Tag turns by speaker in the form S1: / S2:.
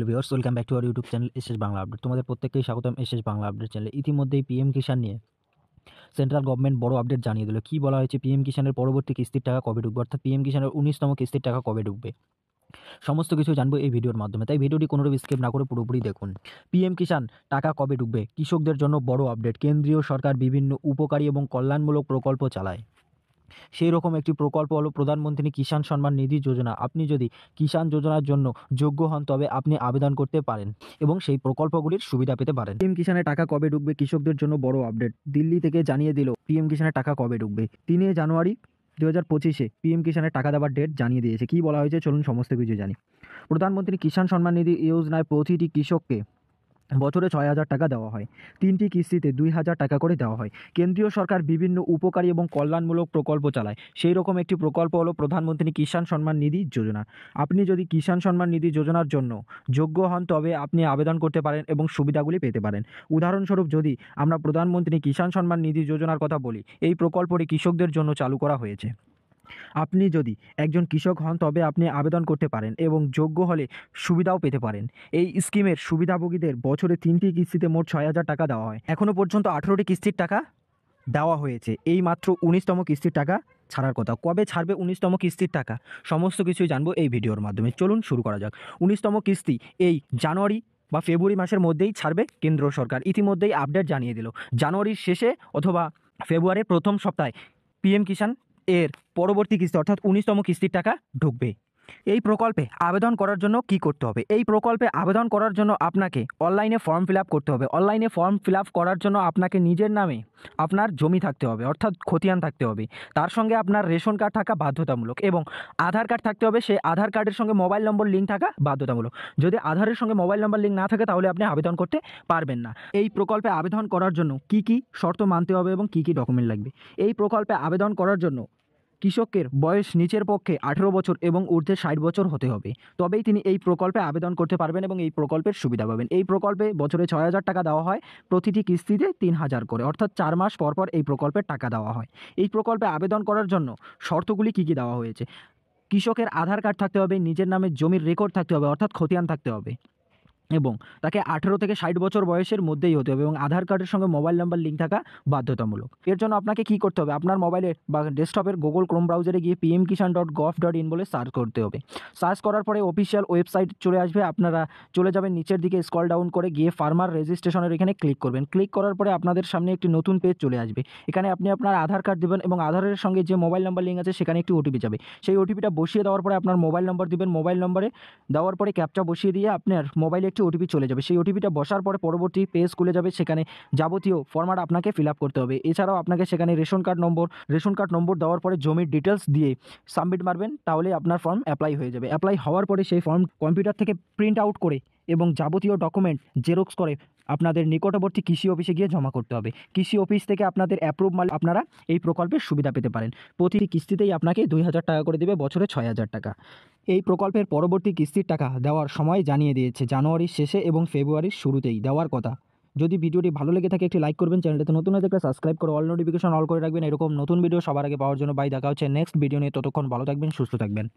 S1: Viewers, welcome back to our YouTube channel SS Bangla update. তোমাদের প্রত্যেককেই স্বাগতম এসএস বাংলা আপডেট চ্যানেলে। ইতিমধ্যেই পিএম কিষাণ নিয়ে সেন্ট্রাল গভর্নমেন্ট বড় আপডেট জানিয়ে দিল। কি বলা হয়েছে? পিএম কিষাণের পরবর্তী কিস্তির টাকা কবে ঢুকবে, অর্থাৎ পিএম কিষাণের 19তম কিস্তির টাকা কবে ঢুকবে, সমস্ত কিছু জানবো এই ভিডিওর মাধ্যমে। তাই ভিডিওটি কোনোরূপ স্কিপ না করে পুরোপুরি দেখুন। পিএম কিষাণ টাকা কবে ঢুকবে? কৃষকদের জন্য বড় আপডেট। কেন্দ্রীয় সরকার বিভিন্ন উপকারী এবং কল্যাণমূলক প্রকল্প চালায়। সেই রকম একটি প্রকল্প হলো প্রধানমন্ত্রী কিষাণ সম্মান নিধি যোজনা। আপনি যদি কিষাণ যোজনার জন্য যোগ্য হন তবে আপনি আবেদন করতে পারেন এবং সেই প্রকল্পগুলির সুবিধা পেতে পারেন। পিএম কিষাণের টাকা কবে ঢুকবে? কৃষকদের জন্য বড় আপডেট। দিল্লি থেকে জানিয়ে দিল পিএম কিষাণের টাকা কবে ঢুকবে। 3 জানুয়ারি 2025 পিএম কিষাণের টাকা দেওয়ার ডেট জানিয়ে দিয়েছে। কি বলা হয়েছে চলুন সমস্ত কিছু জানি। প্রধানমন্ত্রী কিষাণ সম্মান নিধি যোজনায় প্রতিটি কৃষককে বছরে 6,000 টাকা দেওয়া হয়। 3টি কিস্তিতে 2,000 টাকা করে দেওয়া হয়। কেন্দ্রীয় সরকার বিভিন্ন উপকারী এবং কল্যাণমূলক প্রকল্প চালায়। সেই রকম একটি প্রকল্প হলো প্রধানমন্ত্রী কিষাণ সম্মান নিধি যোজনা। আপনি যদি কিষাণ সম্মান নিধি যোজনার জন্য যোগ্য হন তবে আপনি আবেদন করতে পারেন এবং সুবিধাগুলি পেতে পারেন। উদাহরণস্বরূপ যদি আমরা প্রধানমন্ত্রী কিষাণ সম্মান নিধি যোজনার কথা বলি, এই প্রকল্পটি কৃষকদের জন্য চালু করা হয়েছে। আপনি যদি একজন কৃষক হন তবে আপনি আবেদন করতে পারেন এবং যোগ্য হলে সুবিধাও পেতে পারেন। এই স্কিমের সুবিধাভোগীদের বছরে 3টি কিস্তিতে মোট 6,000 টাকা দেওয়া হয়। এখনও পর্যন্ত 18টি কিস্তির টাকা দেওয়া হয়েছে। এই মাত্র 19তম কিস্তির টাকা ছাড়ার কথা। কবে ছাড়বে 19তম কিস্তির টাকা, সমস্ত কিছুই জানবো এই ভিডিওর মাধ্যমে। চলুন শুরু করা যাক। 19তম কিস্তি এই জানুয়ারি বা ফেব্রুয়ারি মাসের মধ্যেই ছাড়বে কেন্দ্র সরকার। ইতিমধ্যেই আপডেট জানিয়ে দিল জানুয়ারির শেষে অথবা ফেব্রুয়ারির প্রথম সপ্তাহে পিএম কিষাণ এর পরবর্তী কিস্তি অর্থাৎ 19তম কিস্তির টাকা ঢুকবে। এই প্রকল্পে আবেদন করার জন্য কি করতে হবে? এই প্রকল্পে আবেদন করার জন্য আপনাকে অনলাইনে ফর্ম ফিল আপ করতে হবে। অনলাইনে ফর্ম ফিল আপ করার জন্য আপনাকে নিজের নামে আপনার জমি থাকতে হবে, অর্থাৎ খতিয়ান থাকতে হবে। তার সঙ্গে আপনার রেশন কার্ড থাকা বাধ্যতামূলক এবং আধার কার্ড থাকতে হবে। সেই আধার কার্ডের সঙ্গে মোবাইল নম্বর লিঙ্ক থাকা বাধ্যতামূলক। যদি আধারের সঙ্গে মোবাইল নম্বর লিঙ্ক না থাকে তাহলে আপনি আবেদন করতে পারবেন না। এই প্রকল্পে আবেদন করার জন্য কি কি শর্ত মানতে হবে এবং কি কি ডকুমেন্ট লাগবে? এই প্রকল্পে আবেদন করার জন্য কৃষকের বয়স নিচের পক্ষে 18 বছর এবং ঊর্ধ্বে 60 বছর হতে হবে। তবেই তিনি এই প্রকল্পে আবেদন করতে পারবেন এবং এই প্রকল্পের সুবিধা পাবেন। এই প্রকল্পে বছরে 6,000 টাকা দেওয়া হয়, প্রতিটি কিস্তিতে 3,000 করে, অর্থাৎ 4 মাস পর পর এই প্রকল্পের টাকা দেওয়া হয়। এই প্রকল্পে আবেদন করার জন্য শর্তগুলি কী কী দেওয়া হয়েছে? কৃষকের আধার কার্ড থাকতে হবে, নিজের নামে জমির রেকর্ড থাকতে হবে অর্থাৎ খতিয়ান থাকতে হবে এবং তাকে 18 থেকে 60 বছর বয়সের মধ্যেই হতে হবে এবং আধার কার্ডের সঙ্গে মোবাইল নাম্বার লিঙ্ক থাকা বাধ্যতামূলক। এর জন্য আপনাকে কী করতে হবে? আপনার মোবাইলের বা ডেস্কটপের গুগল ক্রোম ব্রাউজারে গিয়ে pmkishan.gov.in বলে সার্চ করতে হবে। সার্চ করার পরে অফিসিয়াল ওয়েবসাইট চলে আসবে। আপনারা চলে যাবেন নিচের দিকে, স্ক্রল ডাউন করে গিয়ে ফার্মার রেজিস্ট্রেশনের এখানে ক্লিক করবেন। ক্লিক করার পরে আপনাদের সামনে একটি নতুন পেজ চলে আসবে। এখানে আপনি আপনার আধার কার্ড দেবেন এবং আধারের সঙ্গে যে মোবাইল নাম্বার লিঙ্ক আছে সেখানে একটি ওটিপি যাবে। সেই ওটিপিটা বসিয়ে দেওয়ার পরে আপনার মোবাইল নম্বর দিবেন। মোবাইল নম্বরে দেওয়ার পরে ক্যাপচা বসিয়ে দিয়ে আপনার মোবাইলে একটি ওটিপি চলে যাবে। সেই ওটিপিটা বসার পরে পরবর্তী পেজ খুলে যাবে। সেখানে যাবতীয় ফরম্যাট আপনাকে ফিল আপ করতে হবে। এছাড়াও আপনাকে সেখানে রেশন কার্ড নম্বর দেওয়ার পরে জমির ডিটেলস দিয়ে সাবমিট মারবেন, তাহলে আপনার ফর্ম অ্যাপ্লাই হয়ে যাবে। অ্যাপ্লাই হওয়ার পরে সেই ফর্ম কম্পিউটার থেকে প্রিন্ট আউট করে এবং যাবতীয় ডকুমেন্ট জেরক্স করে আপনাদের নিকটবর্তী কৃষি অফিসে গিয়ে জমা করতে হবে। কৃষি অফিস থেকে আপনাদের অ্যাপ্রুভ মাল আপনারা এই প্রকল্পের সুবিধা পেতে পারেন। প্রতিটি কিস্তিতেই আপনাকে 2,000 টাকা করে দেবে, বছরে 6,000 টাকা। এই প্রকল্পের পরবর্তী কিস্তির টাকা দেওয়ার সময় জানিয়ে দিয়েছে জানুয়ারির শেষে এবং ফেব্রুয়ারির শুরুতেই দেওয়ার কথা। যদি ভিডিওটি ভালো লেগে থাকে একটি লাইক করবেন, চ্যানেলটাতে নতুন হয়ে থাকলে সাবস্ক্রাইব করে অল নোটিফিকেশন অল করে রাখবেন। এরকম নতুন ভিডিও সবার আগে পাওয়ার জন্য। বাই, দেখা হচ্ছে নেক্সট ভিডিও নিয়ে। ততক্ষণ ভালো থাকবেন, সুস্থ থাকবেন।